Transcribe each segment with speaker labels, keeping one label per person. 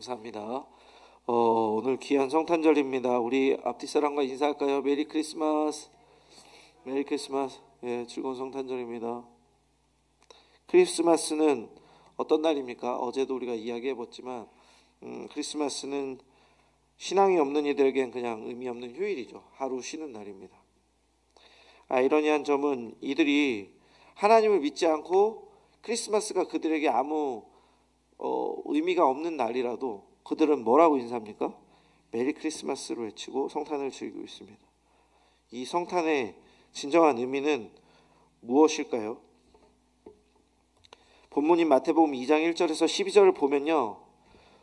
Speaker 1: 감사합니다. 오늘 귀한 성탄절입니다. 우리 앞뒤 사람과 인사할까요? 메리 크리스마스. 메리 크리스마스. 예, 즐거운 성탄절입니다. 크리스마스는 어떤 날입니까? 어제도 우리가 이야기해봤지만 크리스마스는 신앙이 없는 이들에겐 그냥 의미 없는 휴일이죠. 하루 쉬는 날입니다. 아이러니한 점은 이들이 하나님을 믿지 않고 크리스마스가 그들에게 아무 의미가 없는 날이라도 그들은 뭐라고 인사합니까? 메리 크리스마스로 외치고 성탄을 즐기고 있습니다. 이 성탄의 진정한 의미는 무엇일까요? 본문인 마태복음 2장 1절에서 12절을 보면요,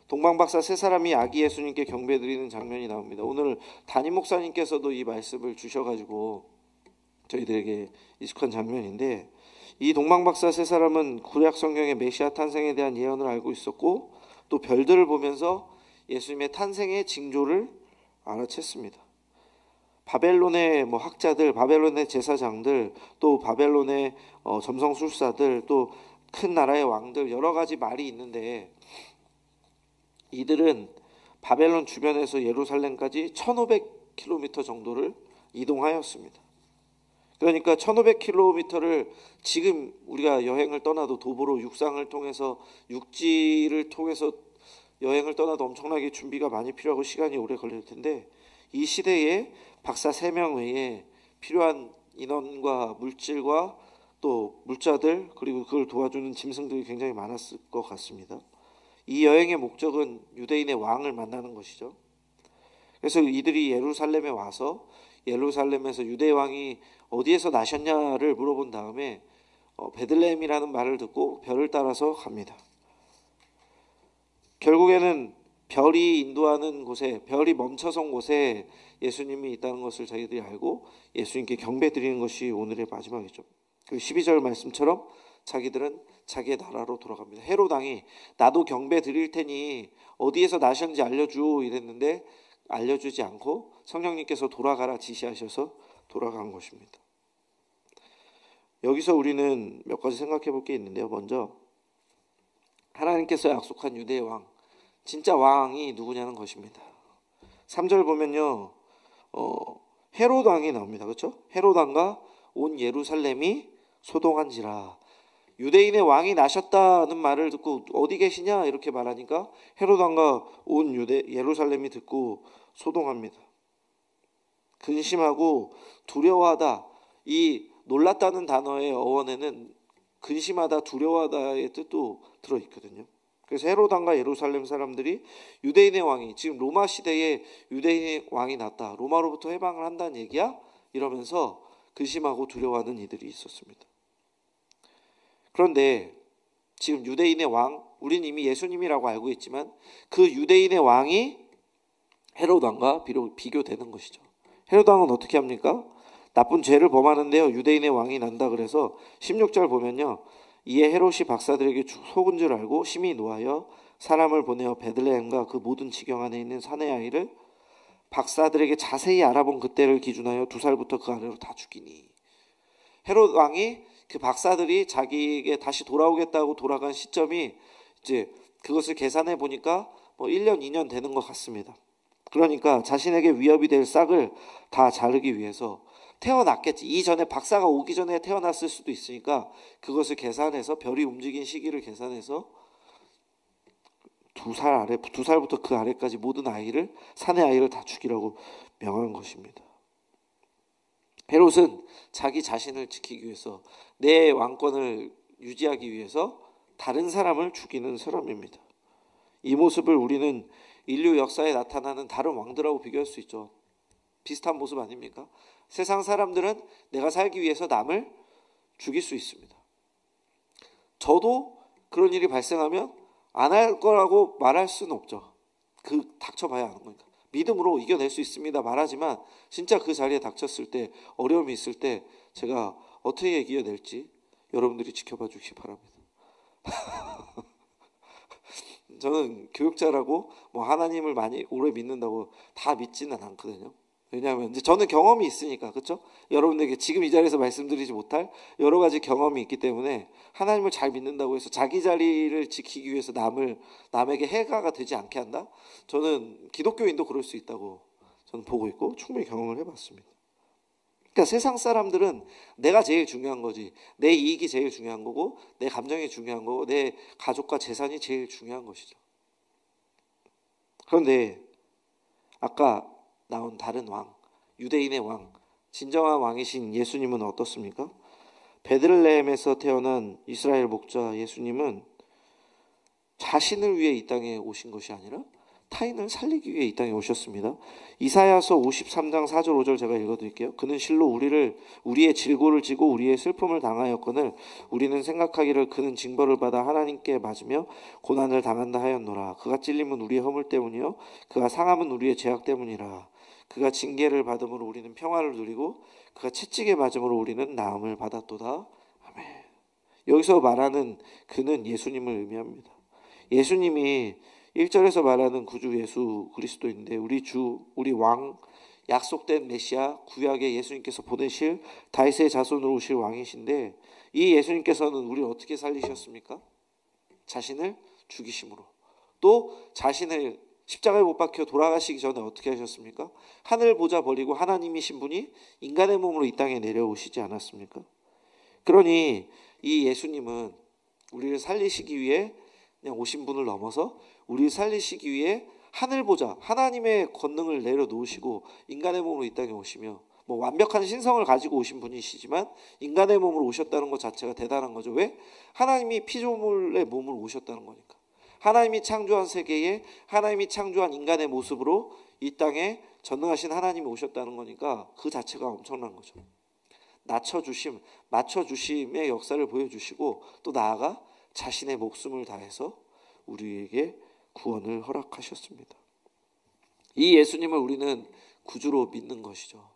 Speaker 1: 동방박사 세 사람이 아기 예수님께 경배드리는 장면이 나옵니다. 오늘 담임 목사님께서도 이 말씀을 주셔가지고 저희들에게 익숙한 장면인데, 이 동방박사 세 사람은 구약 성경의 메시아 탄생에 대한 예언을 알고 있었고 또 별들을 보면서 예수님의 탄생의 징조를 알아챘습니다. 바벨론의 학자들, 바벨론의 제사장들, 또 바벨론의 점성술사들, 또 큰 나라의 왕들, 여러 가지 말이 있는데 이들은 바벨론 주변에서 예루살렘까지 1500km 정도를 이동하였습니다. 그러니까 1500km를 지금 우리가 여행을 떠나도 도보로 육상을 통해서 육지를 통해서 여행을 떠나도 엄청나게 준비가 많이 필요하고 시간이 오래 걸릴 텐데, 이 시대에 박사 3명 외에 필요한 인원과 물질과 또 물자들, 그리고 그걸 도와주는 짐승들이 굉장히 많았을 것 같습니다. 이 여행의 목적은 유대인의 왕을 만나는 것이죠. 그래서 이들이 예루살렘에 와서 예루살렘에서 유대 왕이 어디에서 나셨냐를 물어본 다음에 베들레헴이라는 말을 듣고 별을 따라서 갑니다. 결국에는 별이 인도하는 곳에, 별이 멈춰선 곳에 예수님이 있다는 것을 자기들이 알고 예수님께 경배 드리는 것이 오늘의 마지막이죠. 그 12절 말씀처럼 자기들은 자기의 나라로 돌아갑니다. 헤롯 왕이 나도 경배 드릴 테니 어디에서 나셨는지 알려줘 이랬는데 알려주지 않고 성령님께서 돌아가라 지시하셔서 돌아간 것입니다. 여기서 우리는 몇 가지 생각해 볼 게 있는데요. 먼저 하나님께서 약속한 유대의 왕, 진짜 왕이 누구냐는 것입니다. 3절 보면요, 헤롯 왕이 나옵니다. 그렇죠? 헤롯 왕과 온 예루살렘이 소동한지라. 유대인의 왕이 나셨다는 말을 듣고 어디 계시냐 이렇게 말하니까 헤롯 왕과 온 예루살렘이 듣고 소동합니다. 근심하고 두려워하다, 이 놀랐다는 단어의 어원에는 근심하다, 두려워하다의 뜻도 들어있거든요. 그래서 헤롯 왕과 예루살렘 사람들이 유대인의 왕이, 지금 로마 시대에 유대인의 왕이 났다, 로마로부터 해방을 한다는 얘기야? 이러면서 근심하고 두려워하는 이들이 있었습니다. 그런데 지금 유대인의 왕, 우리는 이미 예수님이라고 알고 있지만 그 유대인의 왕이 헤롯 왕과 비교되는 것이죠. 헤롯 왕은 어떻게 합니까? 나쁜 죄를 범하는데요, 유대인의 왕이 난다 그래서 16절 보면요, 이에 헤롯이 박사들에게 속은 줄 알고 심히 노하여 사람을 보내어 베들레헴과 그 모든 지경 안에 있는 사내 아이를 박사들에게 자세히 알아본 그때를 기준하여 2살부터 그 아래로 다 죽이니. 헤롯 왕이 그 박사들이 자기에게 다시 돌아오겠다고 돌아간 시점이 이제 그것을 계산해 보니까 1년, 2년 되는 것 같습니다. 그러니까 자신에게 위협이 될 싹을 다 자르기 위해서 태어났겠지. 이전에 박사가 오기 전에 태어났을 수도 있으니까 그것을 계산해서, 별이 움직인 시기를 계산해서 2살부터 그 아래까지 모든 아이를, 사내 아이를 다 죽이라고 명한 것입니다. 헤롯은 자기 자신을 지키기 위해서, 내 왕권을 유지하기 위해서 다른 사람을 죽이는 사람입니다. 이 모습을 우리는 인류 역사에 나타나는 다른 왕들하고 비교할 수 있죠. 비슷한 모습 아닙니까? 세상 사람들은 내가 살기 위해서 남을 죽일 수 있습니다. 저도 그런 일이 발생하면 안 할 거라고 말할 수는 없죠. 닥쳐봐야 하는 거니까. 믿음으로 이겨낼 수 있습니다 말하지만 진짜 그 자리에 닥쳤을 때, 어려움이 있을 때 제가 어떻게 이겨낼지 여러분들이 지켜봐 주시기 바랍니다. 저는 교육자라고 하나님을 많이 오래 믿는다고 다 믿지는 않거든요. 왜냐하면 이제 저는 경험이 있으니까, 그렇죠? 여러분들에게 지금 이 자리에서 말씀드리지 못할 여러 가지 경험이 있기 때문에 하나님을 잘 믿는다고 해서 자기 자리를 지키기 위해서 남에게 해가 되지 않게 한다? 저는 기독교인도 그럴 수 있다고 저는 보고 있고 충분히 경험을 해봤습니다. 그러니까 세상 사람들은 내가 제일 중요한 거지, 내 이익이 제일 중요한 거고, 내 감정이 중요한 거고, 내 가족과 재산이 제일 중요한 것이죠. 그런데 아까 나온 다른 왕, 유대인의 왕, 진정한 왕이신 예수님은 어떻습니까? 베들레헴에서 태어난 이스라엘 목자 예수님은 자신을 위해 이 땅에 오신 것이 아니라 타인을 살리기 위해 이 땅에 오셨습니다. 이사야서 53장 4절 5절 제가 읽어드릴게요. 그는 실로 우리의 질고를 지고 우리의 슬픔을 당하였거늘 우리는 생각하기를 그는 징벌을 받아 하나님께 맞으며 고난을 당한다 하였노라. 그가 찔림은 우리의 허물 때문이요 그가 상함은 우리의 죄악 때문이라. 그가 징계를 받음으로 우리는 평화를 누리고 그가 채찍에 맞음으로 우리는 나음을 받았도다. 아멘. 여기서 말하는 그는 예수님을 의미합니다. 예수님이 1절에서 말하는 구주 예수 그리스도인데 우리 주, 우리 왕, 약속된 메시아, 구약의 예수님께서 보내실 다윗의 자손으로 오실 왕이신데 이 예수님께서는 우리를 어떻게 살리셨습니까? 자신을 죽이심으로. 또 자신을 십자가에 못 박혀 돌아가시기 전에 어떻게 하셨습니까? 하늘 보좌 버리고 하나님이신 분이 인간의 몸으로 이 땅에 내려오시지 않았습니까? 그러니 이 예수님은 우리를 살리시기 위해 그냥 오신 분을 넘어서 우리를 살리시기 위해 하늘 보좌, 하나님의 권능을 내려놓으시고 인간의 몸으로 이 땅에 오시며 완벽한 신성을 가지고 오신 분이시지만 인간의 몸으로 오셨다는 것 자체가 대단한 거죠. 왜? 하나님이 피조물의 몸으로 오셨다는 거니까. 하나님이 창조한 세계에 하나님이 창조한 인간의 모습으로 이 땅에 전능하신 하나님이 오셨다는 거니까 그 자체가 엄청난 거죠. 낮춰주심, 맞춰주심의 역사를 보여주시고 또 나아가 자신의 목숨을 다해서 우리에게 구원을 허락하셨습니다. 이 예수님을 우리는 구주로 믿는 것이죠.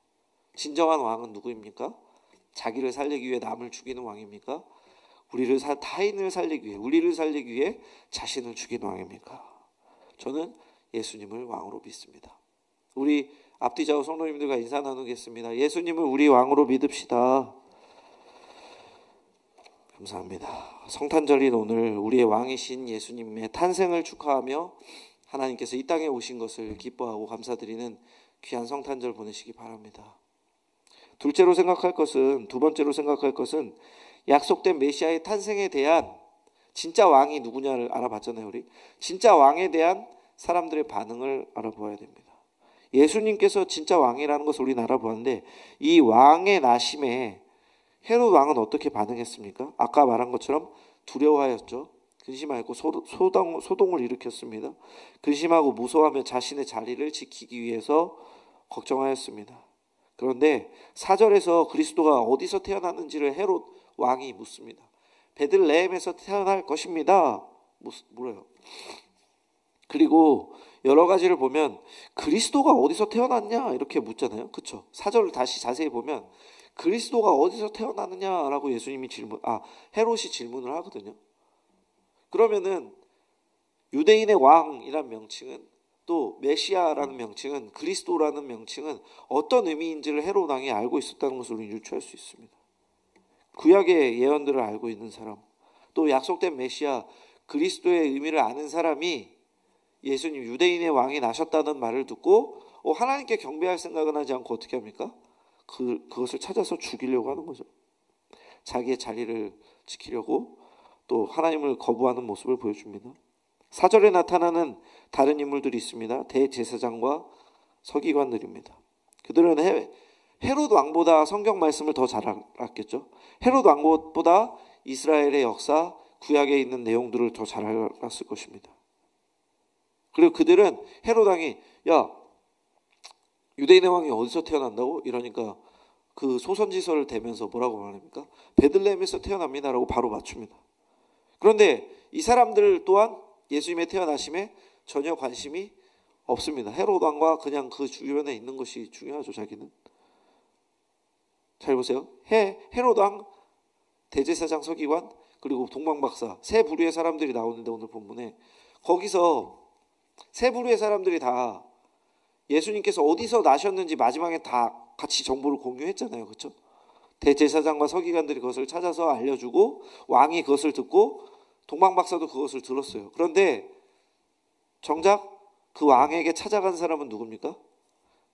Speaker 1: 진정한 왕은 누구입니까? 자기를 살리기 위해 남을 죽이는 왕입니까? 타인을 살리기 위해, 우리를 살리기 위해 자신을 죽이는 왕입니까? 저는 예수님을 왕으로 믿습니다. 우리 앞뒤 좌우 성도님들과 인사 나누겠습니다. 예수님을 우리 왕으로 믿읍시다. 감사합니다. 성탄절인 오늘 우리의 왕이신 예수님의 탄생을 축하하며 하나님께서 이 땅에 오신 것을 기뻐하고 감사드리는 귀한 성탄절 보내시기 바랍니다. 두 번째로 생각할 것은 약속된 메시아의 탄생에 대한 진짜 왕이 누구냐를 알아봤잖아요. 우리 진짜 왕에 대한 사람들의 반응을 알아보아야 됩니다. 예수님께서 진짜 왕이라는 것을 우리는 알아보았는데 이 왕의 나심에 헤롯 왕은 어떻게 반응했습니까? 아까 말한 것처럼 두려워하였죠. 근심하였고 소동을 일으켰습니다. 근심하고 무서워하며 자신의 자리를 지키기 위해서 걱정하였습니다. 그런데 4절에서 그리스도가 어디서 태어났는지를 헤롯 왕이 묻습니다. 베들레헴에서 태어날 것입니다. 물어요. 그리고 여러 가지를 보면 그리스도가 어디서 태어났냐 이렇게 묻잖아요. 그렇죠? 4절을 다시 자세히 보면 그리스도가 어디서 태어나느냐라고 헤롯이 질문을 하거든요. 그러면은 유대인의 왕이란 명칭은 또 메시아라는 명칭은 그리스도라는 명칭은 어떤 의미인지를 헤롯 왕이 알고 있었다는 것을 우리는 유추할 수 있습니다. 구약의 예언들을 알고 있는 사람, 또 약속된 메시아 그리스도의 의미를 아는 사람이 예수님 유대인의 왕이 나셨다는 말을 듣고 하나님께 경배할 생각은 하지 않고 어떻게 합니까? 그것을 찾아서 죽이려고 하는 거죠. 자기의 자리를 지키려고 또 하나님을 거부하는 모습을 보여줍니다. 4절에 나타나는 다른 인물들이 있습니다. 대제사장과 서기관들입니다. 그들은 헤롯 왕보다 성경 말씀을 더 잘 알았겠죠. 헤롯 왕보다 이스라엘의 역사, 구약에 있는 내용들을 더 잘 알았을 것입니다. 그리고 그들은 헤롯 왕이 유대인의 왕이 어디서 태어난다고? 이러니까 그 소선지서를 대면서 뭐라고 말합니까? 베들레헴에서 태어납니다라고 바로 맞춥니다. 그런데 이 사람들 또한 예수님의 태어나심에 전혀 관심이 없습니다. 헤롯 왕과 그냥 그 주변에 있는 것이 중요하죠. 자기는. 잘 보세요. 헤롯 왕, 대제사장 서기관, 그리고 동방박사 세 부류의 사람들이 나오는데 오늘 본문에 거기서 세 부류의 사람들이 다 예수님께서 어디서 나셨는지 마지막에 다 같이 정보를 공유했잖아요. 그렇죠? 대제사장과 서기관들이 그것을 찾아서 알려주고 왕이 그것을 듣고 동방박사도 그것을 들었어요. 그런데 정작 그 왕에게 찾아간 사람은 누굽니까?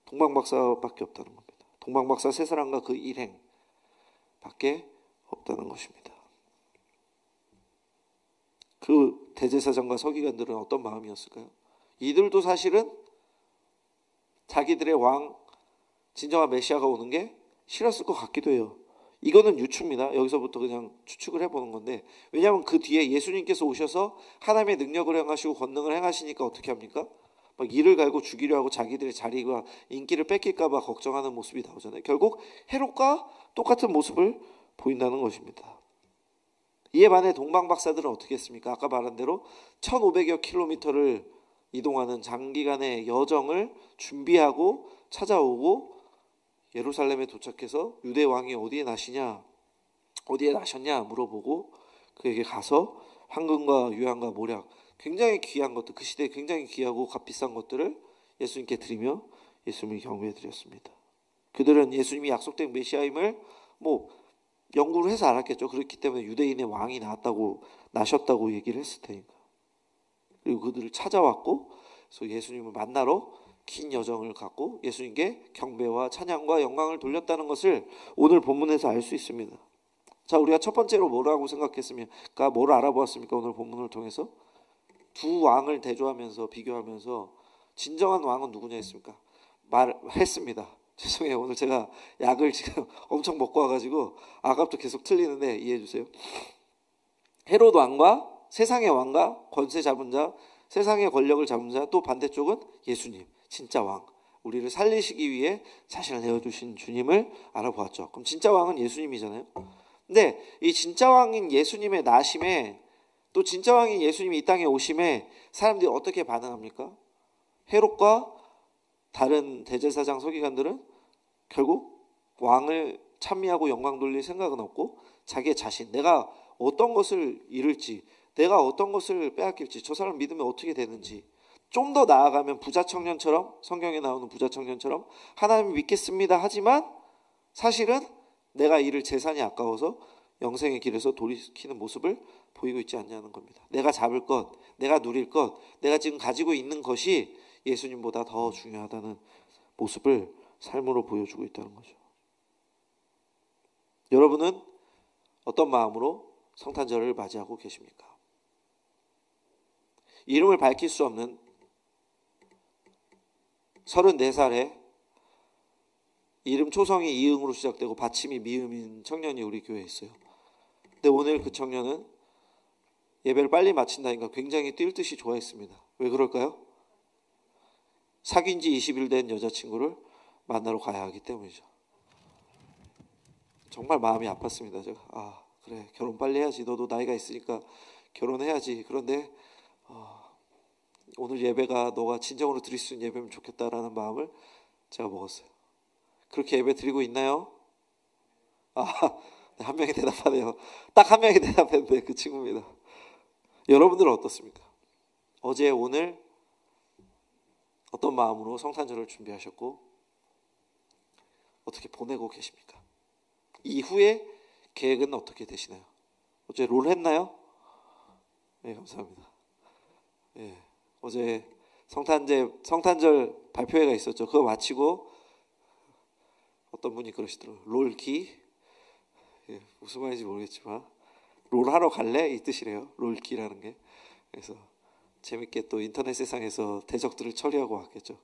Speaker 1: 동방박사밖에 없다는 겁니다. 동방박사 세 사람과 그 일행밖에 없다는 것입니다. 그 대제사장과 서기관들은 어떤 마음이었을까요? 이들도 사실은 자기들의 왕, 진정한 메시아가 오는 게 싫었을 것 같기도 해요. 이거는 유추입니다. 여기서부터 그냥 추측을 해보는 건데, 왜냐하면 그 뒤에 예수님께서 오셔서 하나님의 능력을 행하시고 권능을 행하시니까 어떻게 합니까? 막 이를 갈고 죽이려 하고 자기들의 자리와 인기를 뺏길까 봐 걱정하는 모습이 나오잖아요. 결국 헤롯과 똑같은 모습을 보인다는 것입니다. 이에 반해 동방박사들은 어떻게 했습니까? 아까 말한 대로 1500여 킬로미터를 이동하는 장기간의 여정을 준비하고 찾아오고 예루살렘에 도착해서 유대 왕이 어디에 나셨냐 물어보고 그에게 가서 황금과 유향과 모략, 굉장히 귀한 것들, 그 시대에 굉장히 귀하고 값비싼 것들을 예수님께 드리며 예수님을 경배해 드렸습니다. 그들은 예수님이 약속된 메시아임을 연구를 해서 알았겠죠. 그렇기 때문에 유대인의 왕이 나셨다고 얘기를 했을 테니까. 그리고 그들을 찾아왔고, 그래서 예수님을 만나러 긴 여정을 갖고 예수님께 경배와 찬양과 영광을 돌렸다는 것을 오늘 본문에서 알 수 있습니다. 자, 우리가 첫 번째로 뭐라고 생각했습니까? 뭘 알아보았습니까? 오늘 본문을 통해서 두 왕을 대조하면서 비교하면서 진정한 왕은 누구냐 했습니까? 말했습니다. 죄송해요. 오늘 제가 약을 지금 엄청 먹고 와가지고 아까부터 계속 틀리는데 이해해 주세요. 헤롯 왕과 세상의 왕과 권세 잡은 자, 세상의 권력을 잡은 자, 또 반대쪽은 예수님, 진짜 왕, 우리를 살리시기 위해 자신을 내어주신 주님을 알아보았죠. 그럼 진짜 왕은 예수님이잖아요. 근데 이 진짜 왕인 예수님의 나심에, 또 진짜 왕인 예수님이 이 땅에 오심에 사람들이 어떻게 반응합니까? 헤롯과 다른 대제사장 서기관들은 결국 왕을 찬미하고 영광 돌릴 생각은 없고 자기의 자신, 내가 어떤 것을 잃을지, 내가 어떤 것을 빼앗길지, 저 사람 믿으면 어떻게 되는지, 좀 더 나아가면 부자 청년처럼, 성경에 나오는 부자 청년처럼 하나님 믿겠습니다 하지만 사실은 내가 잃을 재산이 아까워서 영생의 길에서 돌이키는 모습을 보이고 있지 않냐는 겁니다. 내가 잡을 것, 내가 누릴 것, 내가 지금 가지고 있는 것이 예수님보다 더 중요하다는 모습을 삶으로 보여주고 있다는 거죠. 여러분은 어떤 마음으로 성탄절을 맞이하고 계십니까? 이름을 밝힐 수 없는 34살에 이름 초성이 이응으로 시작되고 받침이 미음인 청년이 우리 교회에 있어요. 근데 오늘 그 청년은 예배를 빨리 마친다니까 굉장히 뛸 듯이 좋아했습니다. 왜 그럴까요? 사귄 지 20일 된 여자친구를 만나러 가야 하기 때문이죠. 정말 마음이 아팠습니다. 제가 그래, 결혼 빨리 해야지. 너도 나이가 있으니까 결혼해야지. 그런데 오늘 예배가 너가 진정으로 드릴 수 있는 예배면 좋겠다라는 마음을 제가 먹었어요. 그렇게 예배 드리고 있나요? 한 명이 대답하네요. 딱 한 명이 대답했는데 그 친구입니다. 여러분들은 어떻습니까? 어제 오늘 어떤 마음으로 성탄절을 준비하셨고 어떻게 보내고 계십니까? 이후에 계획은 어떻게 되시나요? 어제 롤 했나요? 네, 감사합니다. 네, 어제 성탄절 발표회가 있었죠. 그거 마치고 어떤 분이 그러시더라고요. 롤기? 예, 무슨 말인지 모르겠지만 롤하러 갈래? 이 뜻이래요. 롤기라는 게. 그래서 재밌게 또 인터넷 세상에서 대적들을 처리하고 왔겠죠.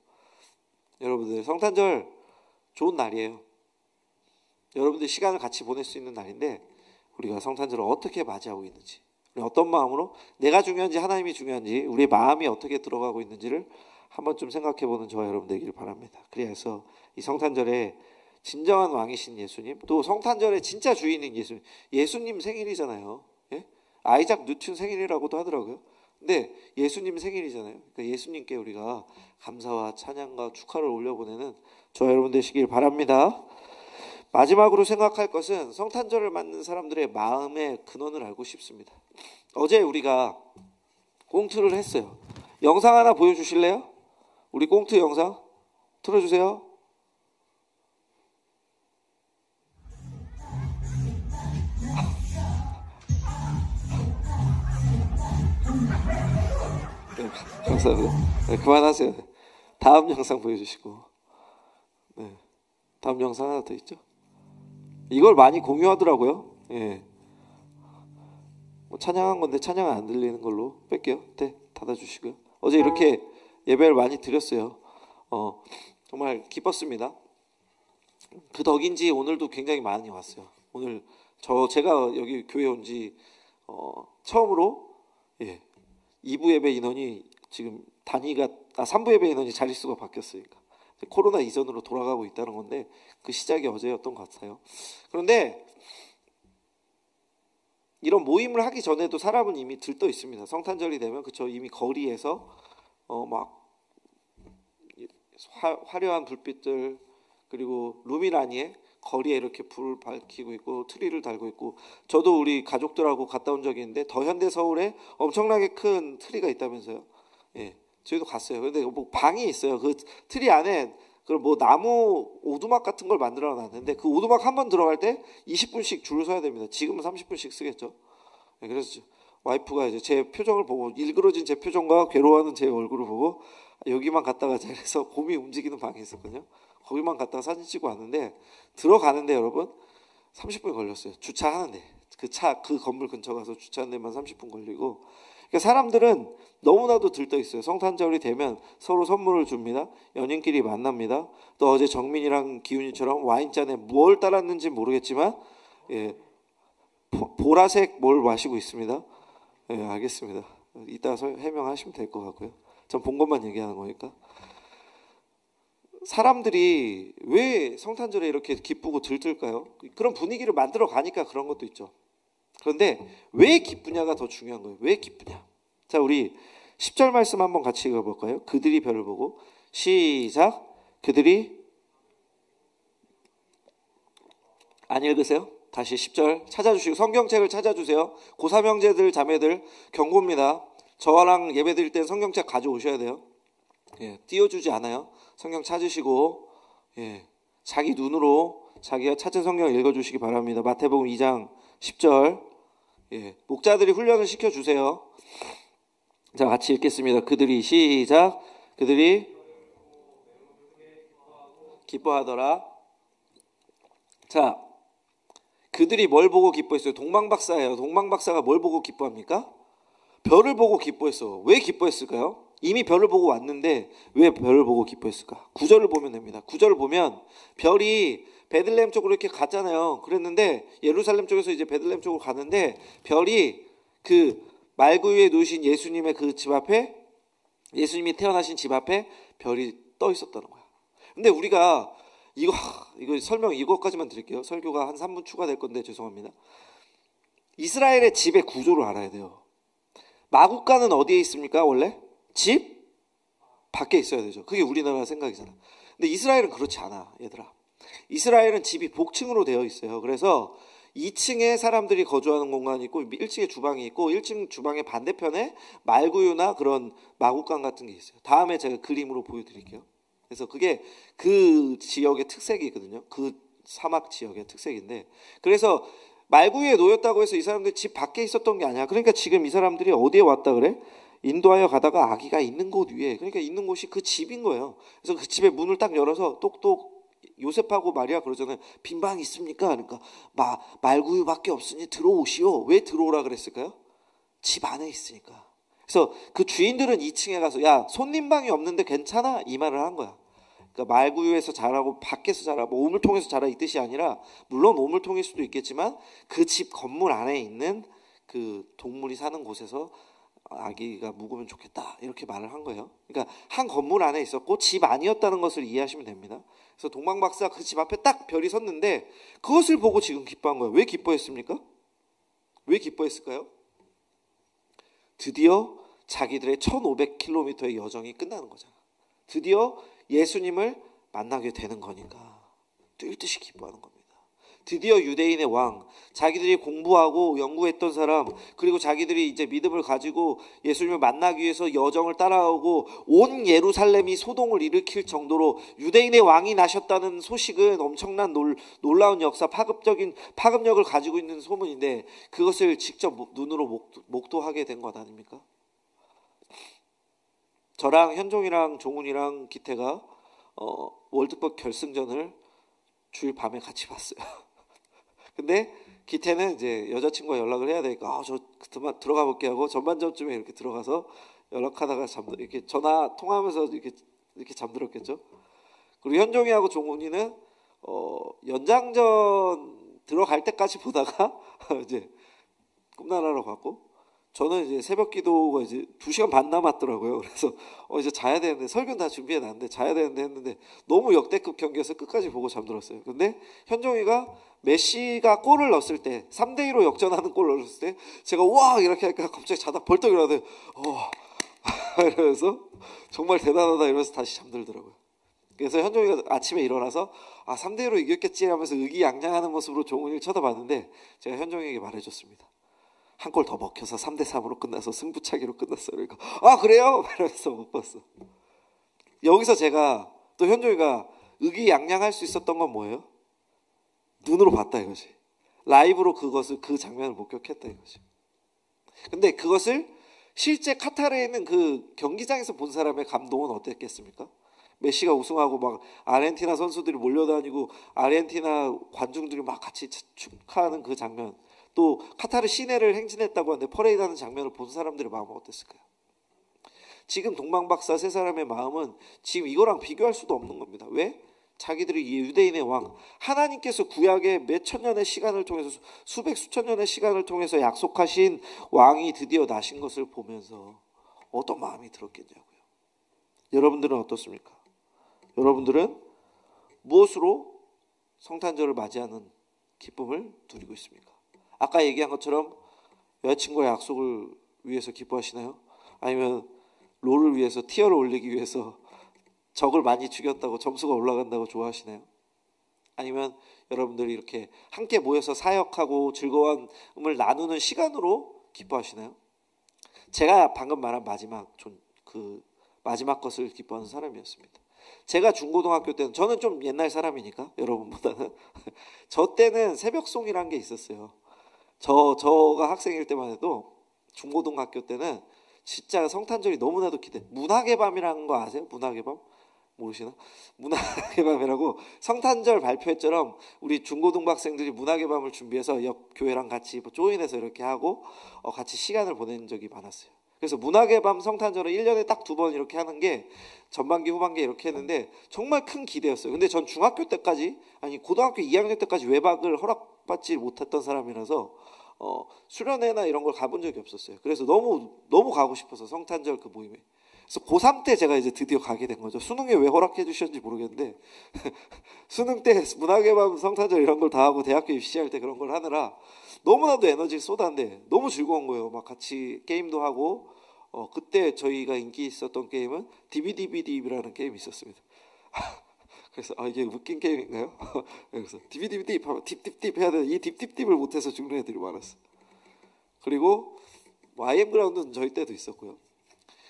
Speaker 1: 여러분들 성탄절 좋은 날이에요. 여러분들 시간을 같이 보낼 수 있는 날인데 우리가 성탄절을 어떻게 맞이하고 있는지, 어떤 마음으로, 내가 중요한지 하나님이 중요한지, 우리의 마음이 어떻게 들어가고 있는지를 한번 좀 생각해보는 저와 여러분 되기를 바랍니다. 그래서 이 성탄절에 진정한 왕이신 예수님, 또 성탄절의 진짜 주인인 예수님 생일이잖아요. 예? 아이작 뉴튼 생일이라고도 하더라고요. 근데 예수님 생일이잖아요. 그러니까 예수님께 우리가 감사와 찬양과 축하를 올려보내는 저와 여러분 되시길 바랍니다. 마지막으로 생각할 것은 성탄절을 맞는 사람들의 마음의 근원을 알고 싶습니다. 어제 우리가 꽁트를 했어요. 영상 하나 보여주실래요? 우리 꽁트 영상. 틀어주세요. 네, 감사합니다. 네, 그만하세요. 다음 영상 보여주시고. 네, 다음 영상 하나 더 있죠. 이걸 많이 공유하더라고요. 예. 뭐 찬양한 건데 찬양 안 들리는 걸로 뺄게요. 네, 닫아주시고요. 어제 이렇게 예배를 많이 드렸어요. 정말 기뻤습니다. 그 덕인지 오늘도 굉장히 많이 왔어요. 오늘 제가 여기 교회 온지 처음으로 2부 예배 인원이 지금 3부 예배 인원이 자릿수가 바뀌었으니까 코로나 이전으로 돌아가고 있다는 건데 그 시작이 어제였던 것 같아요. 그런데 이런 모임을 하기 전에도 사람은 이미 들떠 있습니다. 성탄절이 되면 그쵸, 이미 거리에서 막 화려한 불빛들, 그리고 루미나니에 거리에 이렇게 불을 밝히고 있고 트리를 달고 있고, 저도 우리 가족들하고 갔다 온 적이 있는데 더현대 서울에 엄청나게 큰 트리가 있다면서요. 예, 저희도 갔어요. 근데 뭐 방이 있어요. 그 트리 안에 그런 뭐 나무 오두막 같은 걸 만들어 놨는데 그 오두막 한 번 들어갈 때 20분씩 줄을 서야 됩니다. 지금은 30분씩 쓰겠죠. 예, 그래서 와이프가 이제 제 표정을 보고, 일그러진 제 표정과 괴로워하는 제 얼굴을 보고 여기만 갔다 가자 해서 곰이 움직이는 방이 있었거든요. 거기만 갔다가 사진 찍고 왔는데, 들어가는데 여러분 30분이 걸렸어요. 주차하는데 그 건물 근처 가서 주차하는 데만 30분 걸리고. 그러니까 사람들은 너무나도 들떠 있어요. 성탄절이 되면 서로 선물을 줍니다. 연인끼리 만납니다. 또 어제 정민이랑 기훈이처럼 와인잔에 뭘 따랐는지 모르겠지만 보라색 뭘 마시고 있습니다. 예, 알겠습니다. 이따 해명하시면 될 것 같고요. 전 본 것만 얘기하는 거니까. 사람들이 왜 성탄절에 이렇게 기쁘고 들뜰까요? 그런 분위기를 만들어 가니까 그런 것도 있죠. 그런데 왜 기쁘냐가 더 중요한 거예요. 왜 기쁘냐? 자, 우리 10절 말씀 한번 같이 읽어볼까요? 그들이 별을 보고. 시작. 그들이, 안 읽으세요? 다시 10절 찾아주시고, 성경책을 찾아주세요. 고3 형제들 자매들 경고입니다. 저랑 예배 드릴 땐 성경책 가져오셔야 돼요. 예, 띄워주지 않아요. 성경 찾으시고 자기 눈으로 자기가 찾은 성경 읽어주시기 바랍니다. 마태복음 2장 10절. 목자들이 훈련을 시켜주세요. 자, 같이 읽겠습니다. 그들이, 시작. 그들이 기뻐하더라. 자, 그들이 뭘 보고 기뻐했어요? 동방박사예요. 동방박사가 뭘 보고 기뻐합니까? 별을 보고 기뻐했어. 왜 기뻐했을까요? 이미 별을 보고 왔는데 왜 별을 보고 기뻐했을까? 9절을 보면 됩니다. 9절을 보면 별이 베들레헴 쪽으로 이렇게 갔잖아요. 그랬는데 예루살렘 쪽에서 이제 베들레헴 쪽으로 가는데 별이 그 말구 위에 누우신 예수님의 그 집 앞에, 예수님이 태어나신 집 앞에 별이 떠 있었다는 거야. 근데 우리가 이거 설명 이것까지만 드릴게요. 설교가 한 3분 추가될 건데 죄송합니다. 이스라엘의 집의 구조를 알아야 돼요. 마구간은 어디에 있습니까? 원래 집 밖에 있어야 되죠. 그게 우리나라 생각이잖아. 근데 이스라엘은 그렇지 않아, 얘들아. 이스라엘은 집이 복층으로 되어 있어요. 그래서 2층에 사람들이 거주하는 공간이 있고 1층에 주방이 있고 1층 주방의 반대편에 말구유나 그런 마구간 같은 게 있어요. 다음에 제가 그림으로 보여드릴게요. 그래서 그게 그 지역의 특색이거든요. 그 사막 지역의 특색인데, 그래서 말구유에 놓였다고 해서 이 사람들이 집 밖에 있었던 게 아니야. 그러니까 지금 이 사람들이 어디에 왔다 그래? 인도하여 가다가 아기가 있는 곳 위에, 그러니까 있는 곳이 그 집인 거예요. 그래서 그 집의 문을 딱 열어서 똑똑, 요셉하고 마리아 그러잖아요. 빈 방 있습니까? 그러니까 말구유밖에 없으니 들어오시오. 왜 들어오라 그랬을까요? 집 안에 있으니까. 그래서 그 주인들은 2층에 가서 야, 손님 방이 없는데 괜찮아? 이 말을 한 거야. 그러니까 말구유에서 자라고 밖에서 자라고 우물통에서 자라, 이 뜻이 아니라, 물론 우물통일 수도 있겠지만 그 집 건물 안에 있는 그 동물이 사는 곳에서 아기가 묵으면 좋겠다, 이렇게 말을 한 거예요. 그러니까 한 건물 안에 있었고 집 아니었다는 것을 이해하시면 됩니다. 그래서 동방박사가 그 집 앞에 딱 별이 섰는데 그것을 보고 지금 기뻐한 거예요. 왜 기뻐했습니까? 왜 기뻐했을까요? 드디어 자기들의 1500km의 여정이 끝나는 거잖아. 드디어 예수님을 만나게 되는 거니까 뛸 듯이 기뻐하는 겁니다. 드디어 유대인의 왕, 자기들이 공부하고 연구했던 사람, 그리고 자기들이 이제 믿음을 가지고 예수님을 만나기 위해서 여정을 따라오고 온 예루살렘이 소동을 일으킬 정도로 유대인의 왕이 나셨다는 소식은 엄청난 놀라운 역사, 파급력을 가지고 있는 소문인데 그것을 직접 눈으로 목도하게 된 것 아닙니까? 저랑 현종이랑 종훈이랑 기태가 월드컵 결승전을 주일 밤에 같이 봤어요. 근데 기태는 이제 여자친구와 연락을 해야 되니까 저 그만 들어가 볼게 하고 전반전쯤에 이렇게 들어가서 연락하다가 이렇게 전화 통화하면서 이렇게 잠들었겠죠. 그리고 현종이하고 종훈이는 연장전 들어갈 때까지 보다가 이제 꿈나라로 갔고, 저는 이제 새벽 기도가 이제 2시간 반 남았더라고요. 그래서 이제 자야 되는데, 설교는 다 준비해 놨는데 자야 되는데 했는데 너무 역대급 경기여서 끝까지 보고 잠들었어요. 근데 현종이가 메시가 골을 넣었을 때 3대2로 역전하는 골을 넣었을 때 제가 와 이렇게 하니까 갑자기 자다 벌떡 일어나더니 이러면서 정말 대단하다 이러면서 다시 잠들더라고요. 그래서 현종이가 아침에 일어나서 3대1로 이겼겠지 하면서 의기양양하는 모습으로 종훈이를 쳐다봤는데 제가 현종이에게 말해줬습니다. 한 골 더 먹혀서 3대3으로 끝나서 승부차기로 끝났어. 그러니까 그래요? 이러면서 못 봤어. 여기서 제가 또 현종이가 의기양양할 수 있었던 건 뭐예요? 눈으로 봤다 이거지. 라이브로 그 장면을 목격했다 이거지. 근데 그것을 실제 카타르에 있는 그 경기장에서 본 사람의 감동은 어땠겠습니까? 메시가 우승하고 막 아르헨티나 선수들이 몰려다니고 아르헨티나 관중들이 막 같이 축하하는 그 장면, 또 카타르 시내를 행진했다고 하는데 퍼레이드하는 장면을 본 사람들의 마음은 어땠을까요? 지금 동방박사 세 사람의 마음은 지금 이거랑 비교할 수도 없는 겁니다. 왜? 자기들이 유대인의 왕, 하나님께서 구약의 몇 천년의 시간을 통해서 수백 수천 년의 시간을 통해서 약속하신 왕이 드디어 나신 것을 보면서 어떤 마음이 들었겠냐고요. 여러분들은 어떻습니까? 여러분들은 무엇으로 성탄절을 맞이하는 기쁨을 누리고 있습니까? 아까 얘기한 것처럼 여자친구의 약속을 위해서 기뻐하시나요? 아니면 롤을 위해서 티어를 올리기 위해서 적을 많이 죽였다고 점수가 올라간다고 좋아하시나요? 아니면 여러분들이 이렇게 함께 모여서 사역하고 즐거움을 나누는 시간으로 기뻐하시나요? 제가 방금 말한 마지막 것을 기뻐하는 사람이었습니다. 제가 중고등학교 때는, 저는 좀 옛날 사람이니까 여러분보다는 저 때는 새벽송이라는 게 있었어요. 저가 학생일 때만 해도 중고등학교 때는 진짜 성탄절이 너무나도 문학의 밤이라는 거 아세요? 문학의 밤? 모르시나? 문학의 밤이라고 성탄절 발표회처럼 우리 중고등학생들이 문학의 밤을 준비해서 옆 교회랑 같이 조인해서 이렇게 하고 같이 시간을 보낸 적이 많았어요. 그래서 문학의 밤 성탄절은 1년에 딱 2번 이렇게 하는 게 전반기 후반기 이렇게 했는데 정말 큰 기대였어요. 근데 전 중학교 때까지, 아니 고등학교 2학년 때까지 외박을 허락받지 못했던 사람이라서 수련회나 이런 걸 가본 적이 없었어요. 그래서 너무 가고 싶어서 성탄절 그 모임에. 그래서 고3 때 제가 이제 드디어 가게 된 거죠. 수능에 왜 허락해 주셨는지 모르겠는데 수능 때 문학의 밤 성탄절 이런 걸 다 하고 대학교 입시할 때 그런 걸 하느라 너무나도 에너지를 쏟았는데 너무 즐거운 거예요. 막 같이 게임도 하고 그때 저희가 인기 있었던 게임은 DBDBD라는 게임이 있었습니다. 그래서 이게 웃긴 게임인가요? 그래서 DBDBD 딥딥딥 해야 되는데 이 딥딥딥을 못해서 죽는 애들이 많았어. 그리고 IM 그라운드는 저희 때도 있었고요.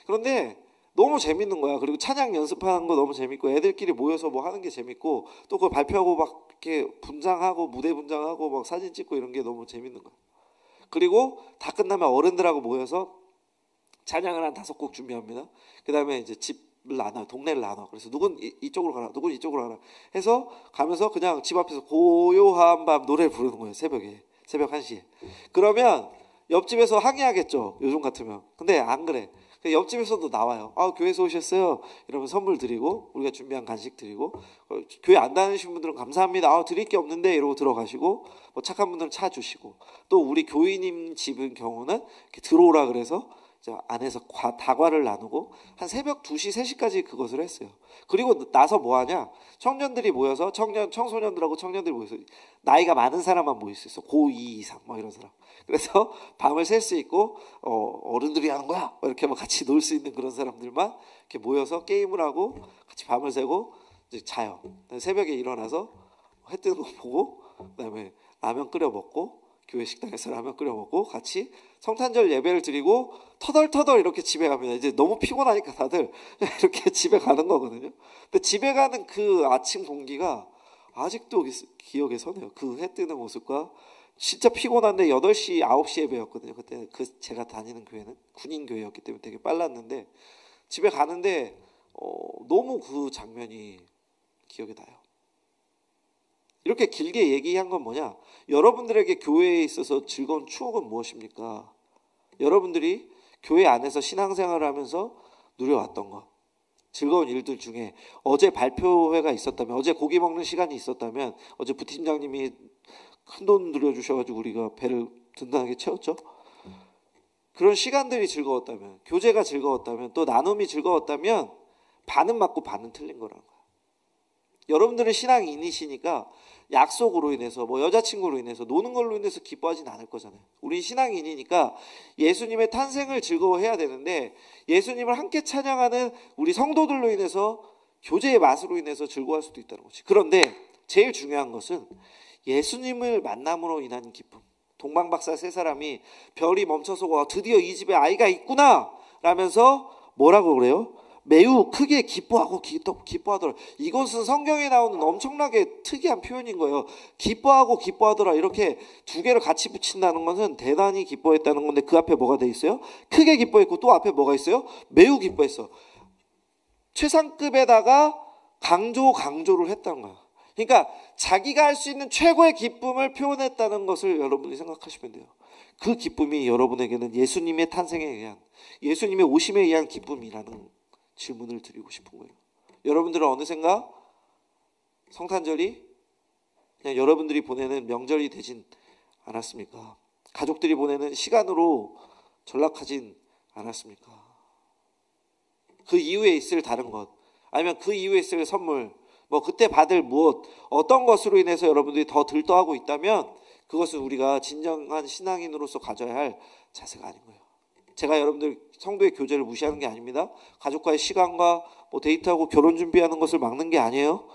Speaker 1: 그런데 너무 재밌는 거야. 그리고 찬양 연습하는 거 너무 재밌고 애들끼리 모여서 뭐 하는 게 재밌고 또 그걸 발표하고 막 이렇게 분장하고 무대 분장하고 막 사진 찍고 이런 게 너무 재밌는 거야. 그리고 다 끝나면 어른들하고 모여서 찬양을 한 5곡 준비합니다. 그 다음에 이제 집을 나눠, 동네를 나눠. 그래서 누군 이쪽으로 가라, 누군 이쪽으로 가라 해서 가면서 그냥 집 앞에서 고요한 밤 노래를 부르는 거예요. 새벽 1시에. 그러면 옆집에서 항의하겠죠. 요즘 같으면. 근데 안 그래. 옆집에서도 나와요. 교회에서 오셨어요. 이러면 선물 드리고 우리가 준비한 간식 드리고, 교회 안 다니신 분들은 감사합니다. 드릴 게 없는데 이러고 들어가시고, 뭐 착한 분들은 차 주시고, 또 우리 교인님 집은 경우는 이렇게 들어오라 그래서 안에서 다과를 나누고 한 새벽 2시, 3시까지 그것을 했어요. 그리고 나서 뭐 하냐? 청년들이 모여서 청소년들하고 청년들이 모여서 나이가 많은 사람만 모일 수 있어. 고2 이상 막 이런 사람. 그래서 밤을 샐 수 있고 어른들이 하는 거야 이렇게 막 같이 놀 수 있는 그런 사람들만 이렇게 모여서 게임을 하고 같이 밤을 새고 이제 자요. 새벽에 일어나서 해 뜨는 거 보고 그다음에 라면 끓여 먹고 교회 식당에서 라면 끓여 먹고 같이 성탄절 예배를 드리고 터덜터덜 이렇게 집에 갑니다. 이제 너무 피곤하니까 다들 이렇게 집에 가는 거거든요. 근데 집에 가는 그 아침 공기가 아직도 기억에 서네요. 그 해 뜨는 모습과 진짜 피곤한데 8시, 9시 예배였거든요. 그때 제가 다니는 교회는 군인 교회였기 때문에 되게 빨랐는데 집에 가는데 너무 그 장면이 기억에 나요. 이렇게 길게 얘기한 건 뭐냐? 여러분들에게 교회에 있어서 즐거운 추억은 무엇입니까? 여러분들이 교회 안에서 신앙생활을 하면서 누려왔던 것, 즐거운 일들 중에 어제 발표회가 있었다면, 어제 고기 먹는 시간이 있었다면, 어제 부팀장님이 큰돈 들여주셔가지고 우리가 배를 든든하게 채웠죠. 그런 시간들이 즐거웠다면, 교제가 즐거웠다면, 또 나눔이 즐거웠다면 반은 맞고 반은 틀린 거라는 거예요. 여러분들은 신앙인이시니까 약속으로 인해서 뭐 여자친구로 인해서 노는 걸로 인해서 기뻐하진 않을 거잖아요. 우리 신앙인이니까 예수님의 탄생을 즐거워해야 되는데 예수님을 함께 찬양하는 우리 성도들로 인해서 교제의 맛으로 인해서 즐거워할 수도 있다는 거지. 그런데 제일 중요한 것은 예수님을 만남으로 인한 기쁨. 동방박사 세 사람이 별이 멈춰서 와 드디어 이 집에 아이가 있구나 라면서 뭐라고 그래요? 매우 크게 기뻐하고 기뻐하더라. 이것은 성경에 나오는 엄청나게 특이한 표현인 거예요. 기뻐하고 기뻐하더라. 이렇게 두 개를 같이 붙인다는 것은 대단히 기뻐했다는 건데 그 앞에 뭐가 돼 있어요? 크게 기뻐했고 또 앞에 뭐가 있어요? 매우 기뻐했어. 최상급에다가 강조를 했다는 거야. 그러니까 자기가 할 수 있는 최고의 기쁨을 표현했다는 것을 여러분이 생각하시면 돼요. 그 기쁨이 여러분에게는 예수님의 탄생에 의한, 예수님의 오심에 의한 기쁨이라는 질문을 드리고 싶은 거예요. 여러분들은 어느샌가 성탄절이 그냥 여러분들이 보내는 명절이 되진 않았습니까? 가족들이 보내는 시간으로 전락하진 않았습니까? 그 이후에 있을 다른 것, 아니면 그 이후에 있을 선물, 뭐 그때 받을 무엇, 어떤 것으로 인해서 여러분들이 더 들떠하고 있다면 그것은 우리가 진정한 신앙인으로서 가져야 할 자세가 아닌 거예요. 제가 여러분들 성도의 교제를 무시하는 게 아닙니다. 가족과의 시간과 뭐 데이트하고 결혼 준비하는 것을 막는 게 아니에요.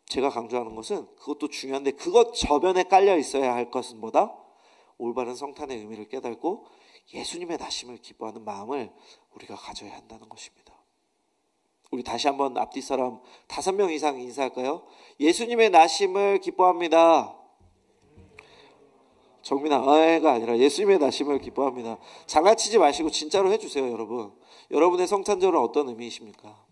Speaker 1: 제가 강조하는 것은 그것도 중요한데 그것 저변에 깔려 있어야 할 것은 뭐다? 올바른 성탄의 의미를 깨닫고 예수님의 나심을 기뻐하는 마음을 우리가 가져야 한다는 것입니다. 우리 다시 한번 앞뒤 사람 5명 이상 인사할까요? 예수님의 나심을 기뻐합니다. 정민아가 아니라 예수님의 나심을 기뻐합니다. 장난치지 마시고 진짜로 해주세요. 여러분, 여러분의 성탄절은 어떤 의미이십니까?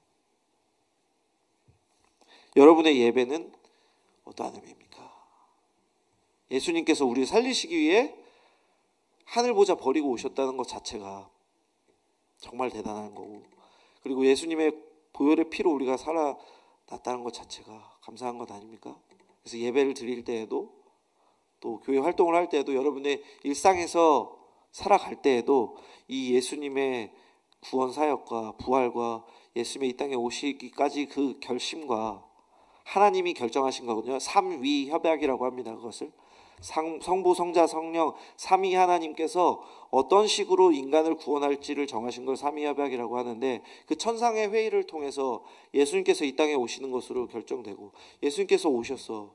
Speaker 1: 여러분의 예배는 어떠한 의미입니까? 예수님께서 우리를 살리시기 위해 하늘 보자 버리고 오셨다는 것 자체가 정말 대단한 거고, 그리고 예수님의 보혈의 피로 우리가 살아났다는 것 자체가 감사한 것 아닙니까? 그래서 예배를 드릴 때에도 또 교회 활동을 할 때에도 여러분의 일상에서 살아갈 때에도 이 예수님의 구원 사역과 부활과 예수님의 이 땅에 오시기까지 그 결심과 하나님이 결정하신 거거든요. 삼위 협약이라고 합니다. 그것을 성부, 성자, 성령 삼위 하나님께서 어떤 식으로 인간을 구원할지를 정하신 걸 삼위 협약이라고 하는데, 그 천상의 회의를 통해서 예수님께서 이 땅에 오시는 것으로 결정되고, 예수님께서 오셔서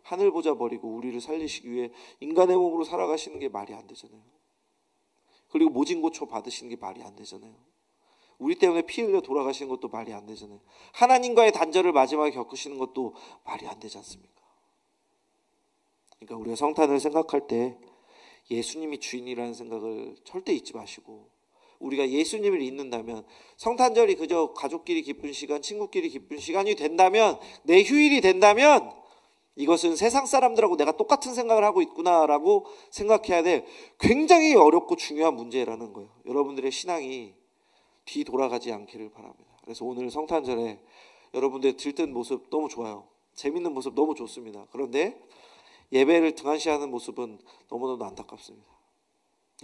Speaker 1: 하늘 보자 버리고 우리를 살리시기 위해 인간의 몸으로 살아가시는 게 말이 안 되잖아요. 그리고 모진고초 받으시는 게 말이 안 되잖아요. 우리 때문에 피 흘려 돌아가시는 것도 말이 안 되잖아요. 하나님과의 단절을 마지막에 겪으시는 것도 말이 안 되지 않습니까? 그러니까 우리가 성탄을 생각할 때 예수님이 주인이라는 생각을 절대 잊지 마시고, 우리가 예수님을 잊는다면, 성탄절이 그저 가족끼리 기쁜 시간, 친구끼리 기쁜 시간이 된다면, 내 휴일이 된다면 이것은 세상 사람들하고 내가 똑같은 생각을 하고 있구나라고 생각해야 될 굉장히 어렵고 중요한 문제라는 거예요. 여러분들의 신앙이 뒤돌아가지 않기를 바랍니다. 그래서 오늘 성탄절에 여러분들의 들뜬 모습 너무 좋아요. 재밌는 모습 너무 좋습니다. 그런데 예배를 등한시하는 모습은 너무너무 안타깝습니다.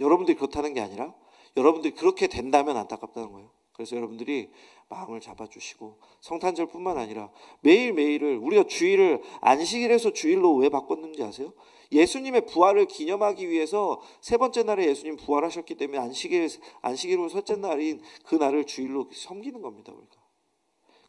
Speaker 1: 여러분들이 그렇다는 게 아니라 여러분들이 그렇게 된다면 안타깝다는 거예요. 그래서 여러분들이 마음을 잡아주시고, 성탄절뿐만 아니라 매일매일을, 우리가 주일을 안식일에서 주일로 왜 바꿨는지 아세요? 예수님의 부활을 기념하기 위해서 세 번째 날에 예수님 부활하셨기 때문에 안식일로 셋째 날인 그 날을 주일로 섬기는 겁니다. 우리가.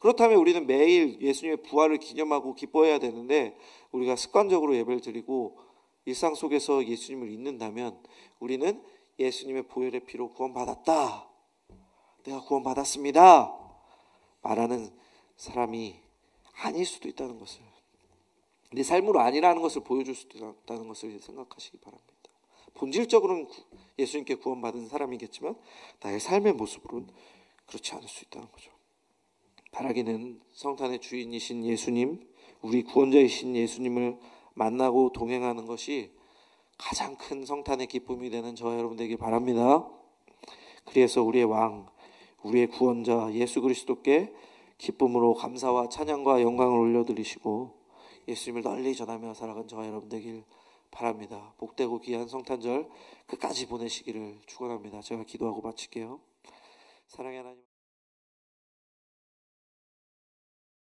Speaker 1: 그렇다면 우리는 매일 예수님의 부활을 기념하고 기뻐해야 되는데 우리가 습관적으로 예배를 드리고 일상 속에서 예수님을 잊는다면 우리는 예수님의 보혈의 피로 구원받았다, 내가 구원받았습니다 말하는 사람이 아닐 수도 있다는 것을, 내 삶으로 아니라는 것을 보여줄 수도 있다는 것을 생각하시기 바랍니다. 본질적으로는 예수님께 구원받은 사람이겠지만 나의 삶의 모습으로는 그렇지 않을 수 있다는 거죠. 바라기는 성탄의 주인이신 예수님, 우리 구원자이신 예수님을 만나고 동행하는 것이 가장 큰 성탄의 기쁨이 되는 저와 여러분 되길 바랍니다. 그래서 우리의 왕, 우리의 구원자 예수 그리스도께 기쁨으로 감사와 찬양과 영광을 올려드리시고 예수님을 널리 전하며 살아간 저와 여러분 되길 바랍니다. 복되고 귀한 성탄절 끝까지 보내시기를 축원합니다. 제가 기도하고 마칠게요. 사랑의 하나님.